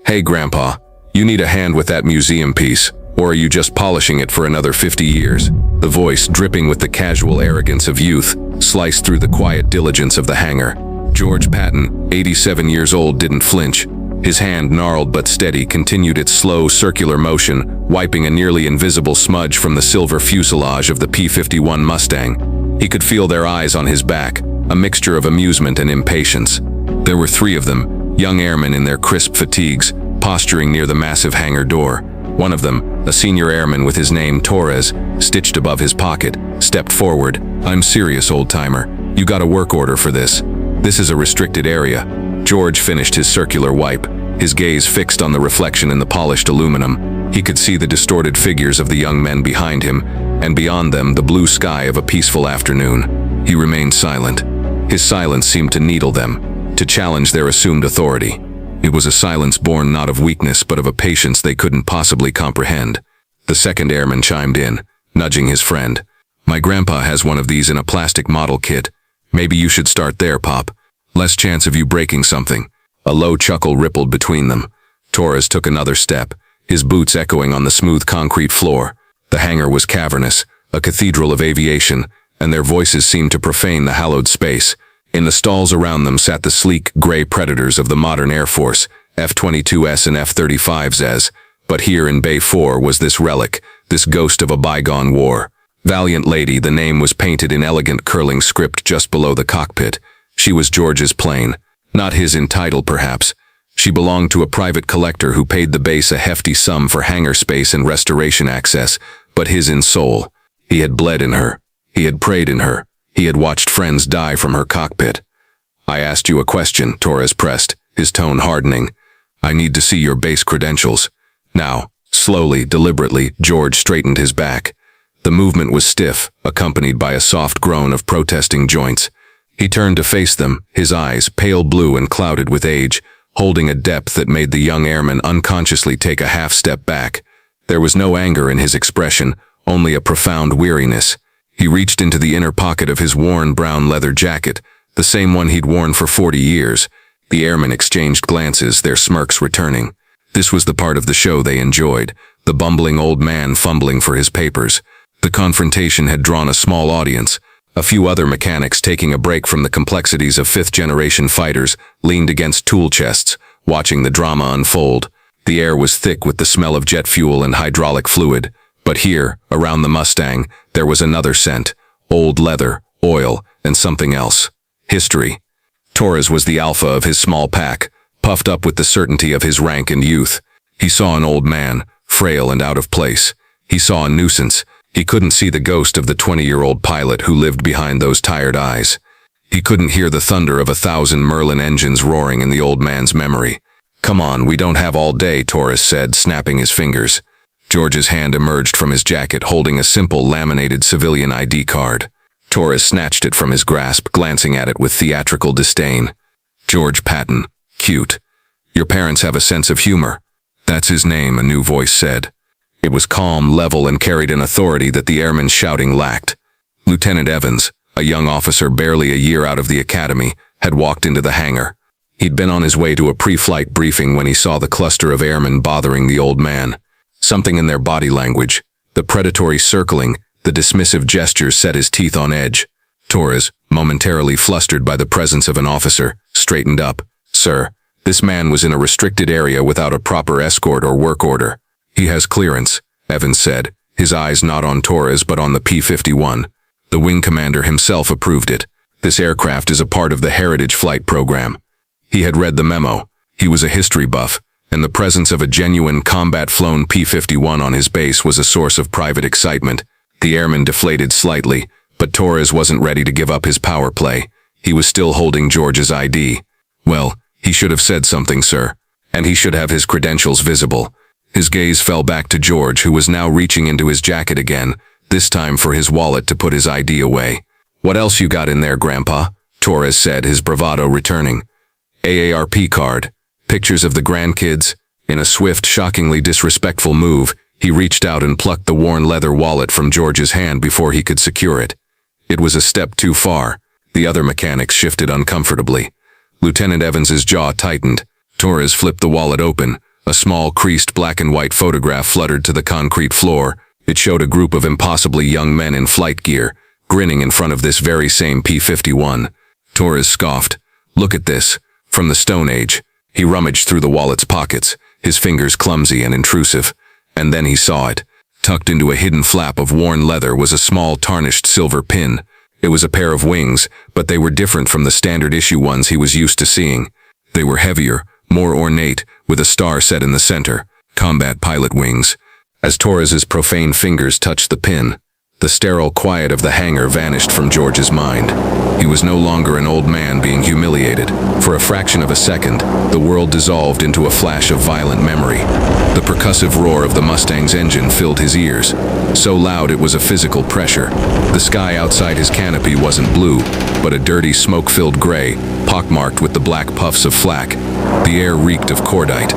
"Hey, Grandpa, you need a hand with that museum piece, or are you just polishing it for another 50 years? The voice, dripping with the casual arrogance of youth, sliced through the quiet diligence of the hangar. George Patton, 87 years old, didn't flinch. His hand, gnarled but steady, continued its slow, circular motion, wiping a nearly invisible smudge from the silver fuselage of the P-51 Mustang. He could feel their eyes on his back, a mixture of amusement and impatience. There were 3 of them, young airmen in their crisp fatigues, posturing near the massive hangar door. One of them, a senior airman with his name Torres, stitched above his pocket, stepped forward. "I'm serious, old-timer. You got a work order for this. This is a restricted area." George finished his circular wipe, his gaze fixed on the reflection in the polished aluminum. He could see the distorted figures of the young men behind him, and beyond them the blue sky of a peaceful afternoon. He remained silent. His silence seemed to needle them, to challenge their assumed authority. It was a silence born not of weakness but of a patience they couldn't possibly comprehend. The second airman chimed in, nudging his friend. "My grandpa has one of these in a plastic model kit. Maybe you should start there, Pop. Less chance of you breaking something." A low chuckle rippled between them. Torres took another step, his boots echoing on the smooth concrete floor. The hangar was cavernous, a cathedral of aviation, and their voices seemed to profane the hallowed space. In the stalls around them sat the sleek, gray predators of the modern Air Force, F-22s and F-35s, but here in Bay 4 was this relic, this ghost of a bygone war. Valiant Lady, the name was painted in elegant curling script just below the cockpit. She was George's plane. Not his in title, perhaps. She belonged to a private collector who paid the base a hefty sum for hangar space and restoration access, but his in soul. He had bled in her. He had prayed in her. He had watched friends die from her cockpit. "I asked you a question," Torres pressed, his tone hardening. "I need to see your base credentials." Now, slowly, deliberately, George straightened his back. The movement was stiff, accompanied by a soft groan of protesting joints. He turned to face them, his eyes, pale blue and clouded with age, holding a depth that made the young airman unconsciously take a half-step back. There was no anger in his expression, only a profound weariness. He reached into the inner pocket of his worn brown leather jacket, the same one he'd worn for 40 years. The airmen exchanged glances, their smirks returning. This was the part of the show they enjoyed, the bumbling old man fumbling for his papers. The confrontation had drawn a small audience. A few other mechanics, taking a break from the complexities of fifth-generation fighters, leaned against tool chests, watching the drama unfold. The air was thick with the smell of jet fuel and hydraulic fluid. But here, around the Mustang, there was another scent: old leather, oil, and something else. History. Torres was the alpha of his small pack, puffed up with the certainty of his rank and youth. He saw an old man, frail and out of place. He saw a nuisance. He couldn't see the ghost of the 20-year-old pilot who lived behind those tired eyes. He couldn't hear the thunder of 1,000 Merlin engines roaring in the old man's memory. "Come on, we don't have all day," Torres said, snapping his fingers. George's hand emerged from his jacket, holding a simple laminated civilian ID card. Torres snatched it from his grasp, glancing at it with theatrical disdain. "George Patton. Cute. Your parents have a sense of humor." "That's his name," a new voice said. It was calm, level, and carried an authority that the airman's shouting lacked. Lieutenant Evans, a young officer barely a year out of the academy, had walked into the hangar. He'd been on his way to a pre-flight briefing when he saw the cluster of airmen bothering the old man. Something in their body language, the predatory circling, the dismissive gestures, set his teeth on edge. Torres, momentarily flustered by the presence of an officer, straightened up. "Sir, this man was in a restricted area without a proper escort or work order." "He has clearance," Evans said, his eyes not on Torres but on the P-51. The wing commander himself approved it. "This aircraft is a part of the Heritage Flight Program." He had read the memo. He was a history buff, and the presence of a genuine combat-flown P-51 on his base was a source of private excitement. The airman deflated slightly, but Torres wasn't ready to give up his power play. He was still holding George's ID. "Well, he should have said something, sir. And he should have his credentials visible." His gaze fell back to George, who was now reaching into his jacket again, this time for his wallet to put his ID away. "What else you got in there, Grandpa?" Torres said, his bravado returning. "AARP card. Pictures of the grandkids." In a swift, shockingly disrespectful move, he reached out and plucked the worn leather wallet from George's hand before he could secure it. It was a step too far. The other mechanics shifted uncomfortably. Lieutenant Evans's jaw tightened. Torres flipped the wallet open, A small, creased black and white photograph fluttered to the concrete floor. It showed a group of impossibly young men in flight gear, grinning in front of this very same P-51. Torres scoffed. "Look at this. From the Stone Age." He rummaged through the wallet's pockets, his fingers clumsy and intrusive. And then he saw it. Tucked into a hidden flap of worn leather was a small tarnished silver pin. It was a pair of wings, but they were different from the standard issue ones he was used to seeing. They were heavier, more ornate, with a star set in the center. Combat pilot wings. As Torres's profane fingers touched the pin, the sterile quiet of the hangar vanished from George's mind. He was no longer an old man being humiliated. For a fraction of a second, the world dissolved into a flash of violent memory. The percussive roar of the Mustang's engine filled his ears, so loud it was a physical pressure. The sky outside his canopy wasn't blue, but a dirty, smoke-filled gray, pockmarked with the black puffs of flak. The air reeked of cordite.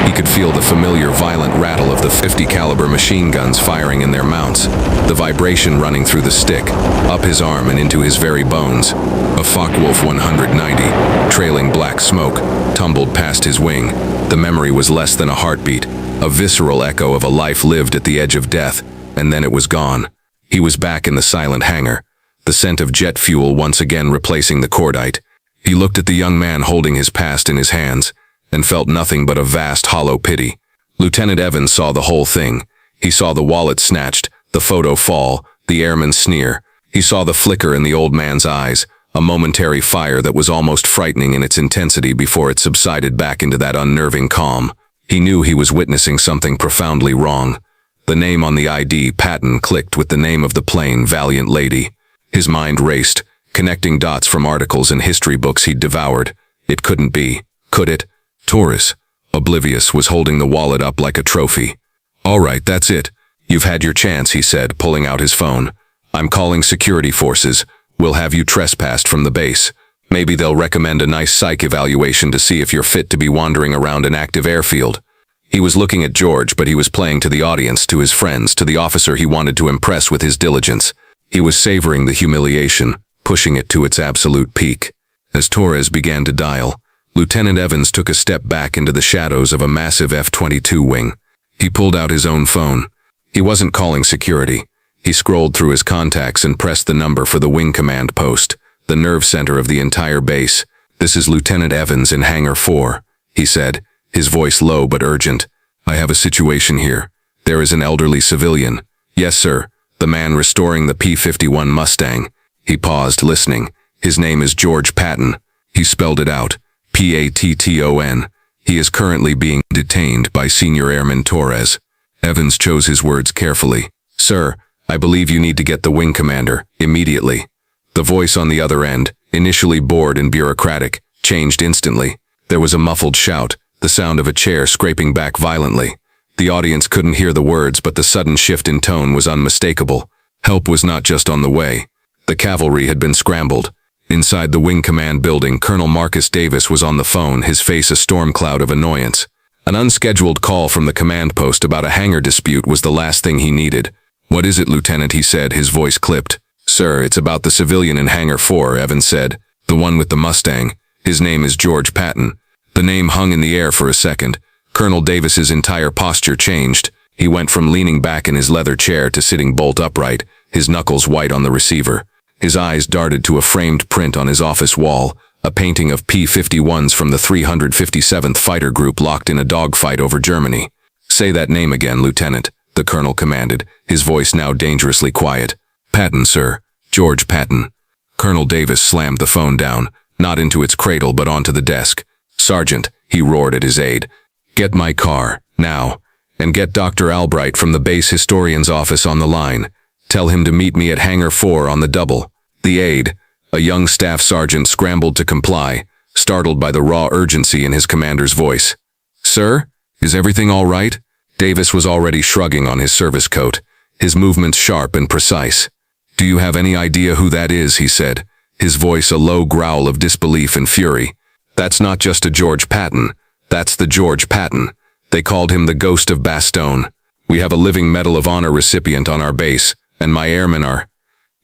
He could feel the familiar violent rattle of the .50 caliber machine guns firing in their mounts, the vibration running through the stick, up his arm and into his very bones. A Focke-Wulf 190, trailing black smoke, tumbled past his wing. The memory was less than a heartbeat, a visceral echo of a life lived at the edge of death, and then it was gone. He was back in the silent hangar, the scent of jet fuel once again replacing the cordite. He looked at the young man holding his past in his hands, and felt nothing but a vast hollow pity. Lieutenant Evans saw the whole thing. He saw the wallet snatched, the photo fall, the airman sneer. He saw the flicker in the old man's eyes, a momentary fire that was almost frightening in its intensity before it subsided back into that unnerving calm. He knew he was witnessing something profoundly wrong. The name on the ID patent clicked with the name of the plain, Valiant Lady. His mind raced, connecting dots from articles and history books he'd devoured. It couldn't be, could it? Torres, oblivious, was holding the wallet up like a trophy. "All right, that's it. You've had your chance," he said, pulling out his phone. "I'm calling security forces. We'll have you trespassed from the base. Maybe they'll recommend a nice psych evaluation to see if you're fit to be wandering around an active airfield." He was looking at George, but he was playing to the audience, to his friends, to the officer he wanted to impress with his diligence. He was savoring the humiliation, pushing it to its absolute peak. As Torres began to dial, Lieutenant Evans took a step back into the shadows of a massive F-22 wing. He pulled out his own phone. He wasn't calling security. He scrolled through his contacts and pressed the number for the wing command post, the nerve center of the entire base. "This is Lieutenant Evans in Hangar 4, he said, his voice low but urgent. "I have a situation here. There is an elderly civilian." "Yes, sir." The man restoring the P-51 Mustang. He paused, listening. "His name is George Patton." He spelled it out. Patton. "He is currently being detained by Senior Airman Torres." Evans chose his words carefully. "Sir, I believe you need to get the wing commander, immediately." The voice on the other end, initially bored and bureaucratic, changed instantly. There was a muffled shout, the sound of a chair scraping back violently. The audience couldn't hear the words, but the sudden shift in tone was unmistakable. Help was not just on the way. The cavalry had been scrambled. Inside the wing command building, Colonel Marcus Davis was on the phone, his face a storm cloud of annoyance. An unscheduled call from the command post about a hangar dispute was the last thing he needed. "What is it, Lieutenant?" he said, his voice clipped. "Sir, it's about the civilian in Hangar 4, Evans said. "The one with the Mustang. His name is George Patton." The name hung in the air for a second. Colonel Davis's entire posture changed. He went from leaning back in his leather chair to sitting bolt upright, his knuckles white on the receiver. His eyes darted to a framed print on his office wall, a painting of P-51s from the 357th Fighter Group locked in a dogfight over Germany. "Say that name again, Lieutenant," the colonel commanded, his voice now dangerously quiet. "Patton, sir. George Patton." Colonel Davis slammed the phone down, not into its cradle but onto the desk. "Sergeant," he roared at his aide, "get my car, now, and get Dr. Albright from the base historian's office on the line. Tell him to meet me at Hangar 4 on the double." The aide, a young staff sergeant, scrambled to comply, startled by the raw urgency in his commander's voice. "Sir, is everything all right?" Davis was already shrugging on his service coat, his movements sharp and precise. "Do you have any idea who that is?" he said, his voice a low growl of disbelief and fury. "That's not just a George Patton. That's the George Patton. They called him the Ghost of Bastogne. We have a living Medal of Honor recipient on our base, and my airmen are—"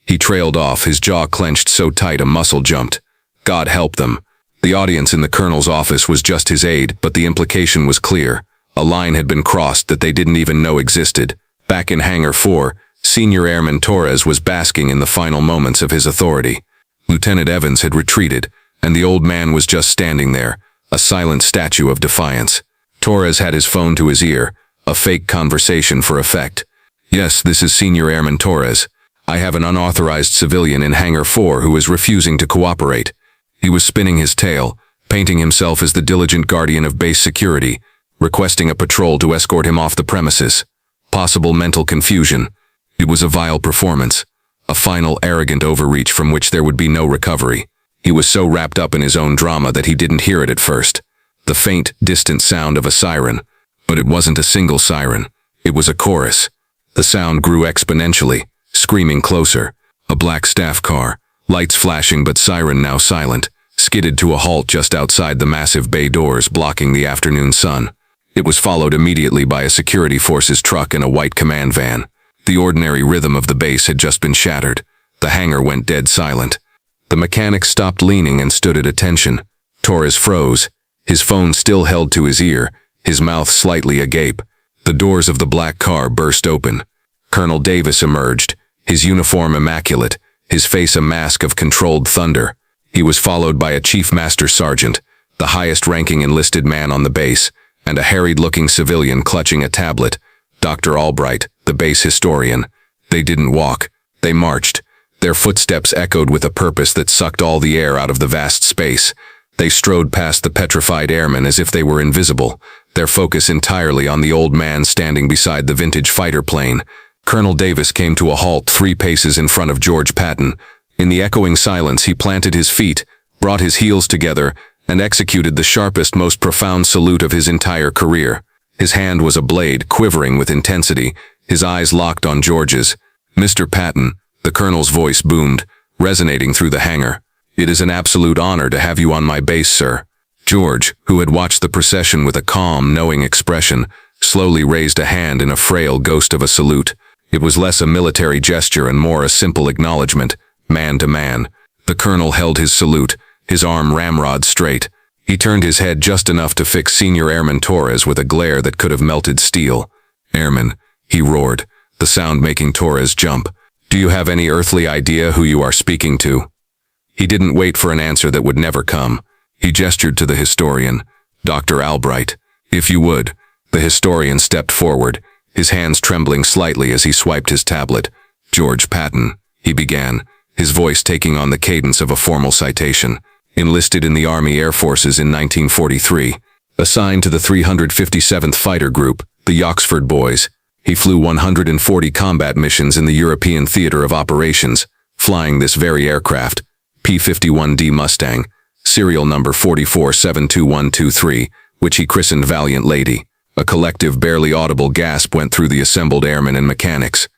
He trailed off, his jaw clenched so tight a muscle jumped. God help them. The audience in the colonel's office was just his aide, but the implication was clear. A line had been crossed that they didn't even know existed. Back in Hangar 4, Senior Airman Torres was basking in the final moments of his authority. Lieutenant Evans had retreated, and the old man was just standing there, a silent statue of defiance. Torres had his phone to his ear, a fake conversation for effect. "Yes, this is Senior Airman Torres. I have an unauthorized civilian in Hangar 4 who is refusing to cooperate." He was spinning his tail, painting himself as the diligent guardian of base security, requesting a patrol to escort him off the premises. Possible mental confusion. It was a vile performance, a final arrogant overreach from which there would be no recovery. He was so wrapped up in his own drama that he didn't hear it at first. The faint, distant sound of a siren. But it wasn't a single siren. It was a chorus. The sound grew exponentially, screaming closer. A black staff car, lights flashing but siren now silent, skidded to a halt just outside the massive bay doors blocking the afternoon sun. It was followed immediately by a security forces truck and a white command van. The ordinary rhythm of the base had just been shattered. The hangar went dead silent. The mechanic stopped leaning and stood at attention. Torres froze, his phone still held to his ear, his mouth slightly agape. The doors of the black car burst open. Colonel Davis emerged, his uniform immaculate, his face a mask of controlled thunder. He was followed by a Chief Master Sergeant, the highest-ranking enlisted man on the base, and a harried-looking civilian clutching a tablet, Dr. Albright, the base historian. They didn't walk, they marched. Their footsteps echoed with a purpose that sucked all the air out of the vast space. They strode past the petrified airmen as if they were invisible, their focus entirely on the old man standing beside the vintage fighter plane. Colonel Davis came to a halt 3 paces in front of George Patton. In the echoing silence he planted his feet, brought his heels together, and executed the sharpest, most profound salute of his entire career. His hand was a blade, quivering with intensity, his eyes locked on George's. "Mr. Patton," the colonel's voice boomed, resonating through the hangar. "It is an absolute honor to have you on my base, sir." George, who had watched the procession with a calm, knowing expression, slowly raised a hand in a frail ghost of a salute. It was less a military gesture and more a simple acknowledgement, man to man. The colonel held his salute, his arm ramrod straight. He turned his head just enough to fix Senior Airman Torres with a glare that could have melted steel. "Airman," he roared, the sound making Torres jump. "Do you have any earthly idea who you are speaking to?" He didn't wait for an answer that would never come. He gestured to the historian, Dr. Albright. "If you would." The historian stepped forward, his hands trembling slightly as he swiped his tablet. "George Patton," he began, his voice taking on the cadence of a formal citation. "Enlisted in the Army Air Forces in 1943. Assigned to the 357th Fighter Group, the Yoxford Boys. He flew 140 combat missions in the European Theater of Operations, flying this very aircraft, P-51 Mustang, serial number 4472123, which he christened Valiant Lady." A collective, barely audible gasp went through the assembled airmen and mechanics.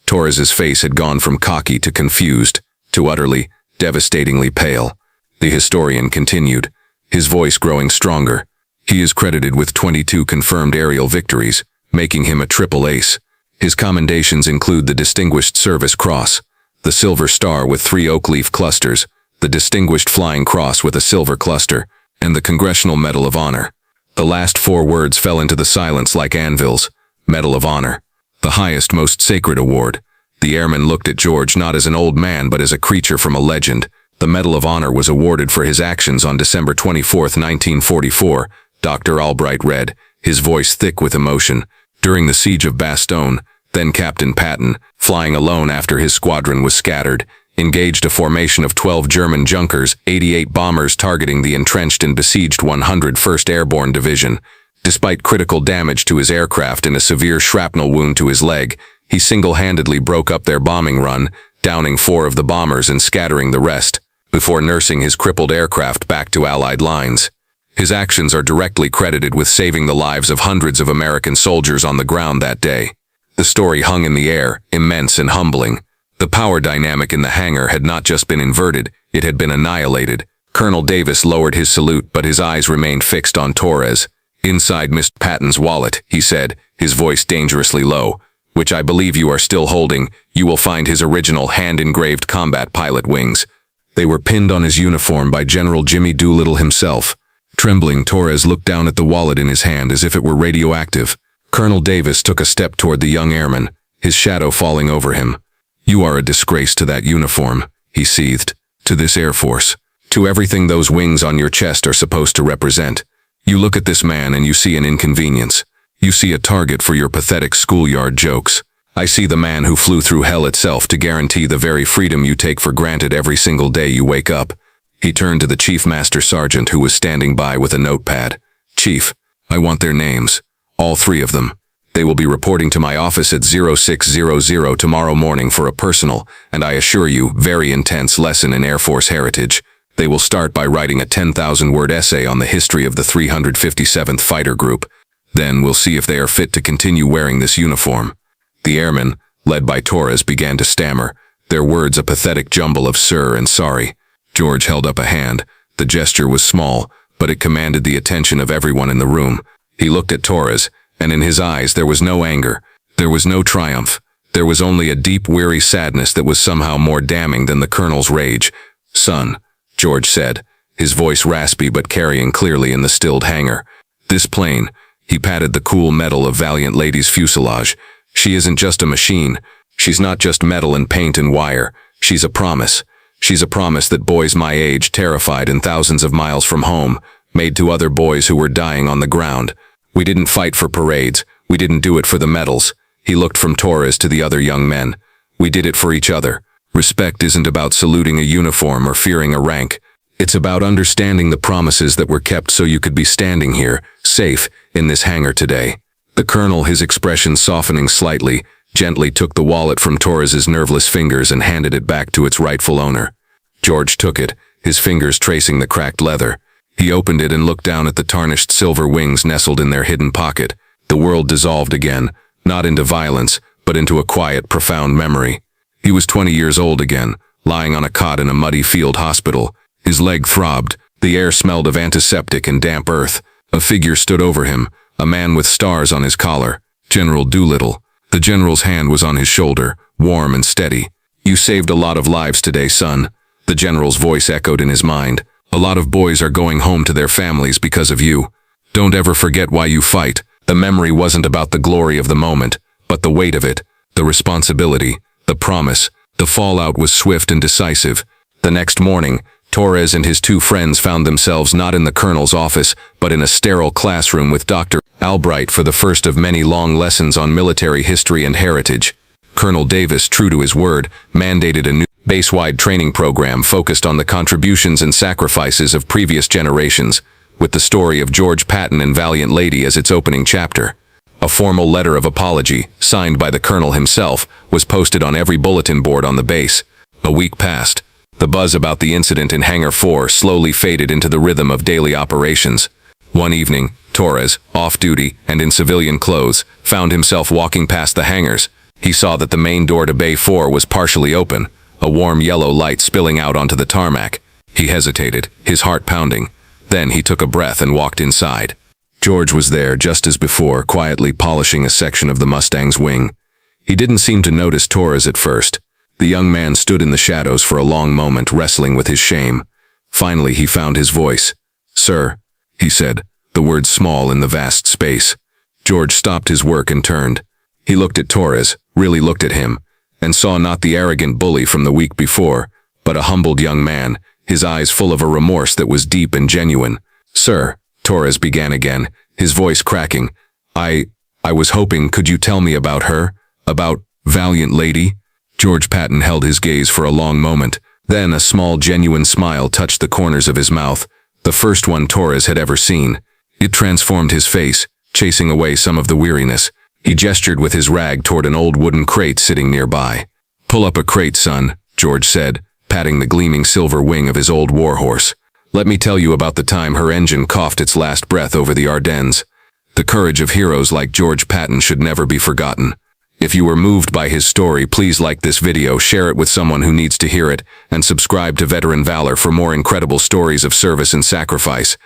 Torres's face had gone from cocky to confused, to utterly, devastatingly pale. The historian continued, his voice growing stronger. "He is credited with 22 confirmed aerial victories, making him a triple ace. His commendations include the Distinguished Service Cross, the Silver Star with 3 oak leaf clusters, the Distinguished Flying Cross with a silver cluster, and the Congressional Medal of Honor." The last 4 words fell into the silence like anvils. Medal of Honor. The highest, most sacred award. The airman looked at George not as an old man but as a creature from a legend. The Medal of Honor was awarded for his actions on December 24, 1944, Dr. Albright read, his voice thick with emotion. "During the siege of Bastogne, then Captain Patton, flying alone after his squadron was scattered, engaged a formation of 12 German Junkers, 88 bombers targeting the entrenched and besieged 101st Airborne Division. Despite critical damage to his aircraft and a severe shrapnel wound to his leg, he single-handedly broke up their bombing run, downing 4 of the bombers and scattering the rest, before nursing his crippled aircraft back to Allied lines. His actions are directly credited with saving the lives of hundreds of American soldiers on the ground that day." The story hung in the air, immense and humbling. The power dynamic in the hangar had not just been inverted, it had been annihilated. Colonel Davis lowered his salute, but his eyes remained fixed on Torres. "Inside Mr. Patton's wallet," he said, his voice dangerously low, "which I believe you are still holding, you will find his original hand-engraved combat pilot wings. They were pinned on his uniform by General Jimmy Doolittle himself." Trembling, Torres looked down at the wallet in his hand as if it were radioactive. Colonel Davis took a step toward the young airman, his shadow falling over him. "You are a disgrace to that uniform," he seethed. "To this Air Force. To everything those wings on your chest are supposed to represent. You look at this man and you see an inconvenience. You see a target for your pathetic schoolyard jokes. I see the man who flew through hell itself to guarantee the very freedom you take for granted every single day you wake up." He turned to the Chief Master Sergeant who was standing by with a notepad. "Chief, I want their names. All 3 of them. They will be reporting to my office at 0600 tomorrow morning for a personal, and I assure you, very intense lesson in Air Force heritage. They will start by writing a 10,000-word essay on the history of the 357th Fighter Group. Then we'll see if they are fit to continue wearing this uniform." The airmen, led by Torres, began to stammer, their words a pathetic jumble of sir and sorry. George held up a hand. The gesture was small, but it commanded the attention of everyone in the room. He looked at Torres, and in his eyes there was no anger. There was no triumph. There was only a deep, weary sadness that was somehow more damning than the colonel's rage. "Son," George said, his voice raspy but carrying clearly in the stilled hangar. "This plane," he patted the cool metal of Valiant Lady's fuselage, "she isn't just a machine. She's not just metal and paint and wire. She's a promise. She's a promise that boys my age, terrified and thousands of miles from home, made to other boys who were dying on the ground. We didn't fight for parades. We didn't do it for the medals." He looked from Torres to the other young men. "We did it for each other. Respect isn't about saluting a uniform or fearing a rank. It's about understanding the promises that were kept so you could be standing here, safe, in this hangar today." The colonel, his expression softening slightly, gently took the wallet from Torres's nerveless fingers and handed it back to its rightful owner. George took it, his fingers tracing the cracked leather. He opened it and looked down at the tarnished silver wings nestled in their hidden pocket. The world dissolved again, not into violence, but into a quiet, profound memory. He was 20 years old again, lying on a cot in a muddy field hospital. His leg throbbed. The air smelled of antiseptic and damp earth. A figure stood over him, a man with stars on his collar. General Doolittle. The general's hand was on his shoulder, warm and steady. "You saved a lot of lives today, son." The general's voice echoed in his mind. "A lot of boys are going home to their families because of you. Don't ever forget why you fight." The memory wasn't about the glory of the moment, but the weight of it, the responsibility, the promise. The fallout was swift and decisive. The next morning, Torres and his 2 friends found themselves not in the colonel's office, but in a sterile classroom with Dr. Albright for the first of many long lessons on military history and heritage. Colonel Davis, true to his word, mandated a new base-wide training program focused on the contributions and sacrifices of previous generations, with the story of George Patton and Valiant Lady as its opening chapter. A formal letter of apology, signed by the colonel himself, was posted on every bulletin board on the base. A week passed. The buzz about the incident in Hangar 4 slowly faded into the rhythm of daily operations. One evening, Torres, off-duty and in civilian clothes, found himself walking past the hangars. He saw that the main door to Bay 4 was partially open, a warm yellow light spilling out onto the tarmac. He hesitated, his heart pounding. Then he took a breath and walked inside. George was there, just as before, quietly polishing a section of the Mustang's wing. He didn't seem to notice Torres at first. The young man stood in the shadows for a long moment, wrestling with his shame. Finally, he found his voice. "Sir," he said, the words small in the vast space. George stopped his work and turned. He looked at Torres, really looked at him, and saw not the arrogant bully from the week before, but a humbled young man, his eyes full of a remorse that was deep and genuine. "Sir," Torres began again, his voice cracking, I was hoping, could you tell me about her? About Valiant Lady?" George Patton held his gaze for a long moment. Then a small, genuine smile touched the corners of his mouth, the first one Torres had ever seen. It transformed his face, chasing away some of the weariness. He gestured with his rag toward an old wooden crate sitting nearby. "Pull up a crate, son," George said, patting the gleaming silver wing of his old warhorse. "Let me tell you about the time her engine coughed its last breath over the Ardennes. The courage of heroes like George Patton should never be forgotten. If you were moved by his story, please like this video, share it with someone who needs to hear it, and subscribe to Veteran Valor for more incredible stories of service and sacrifice.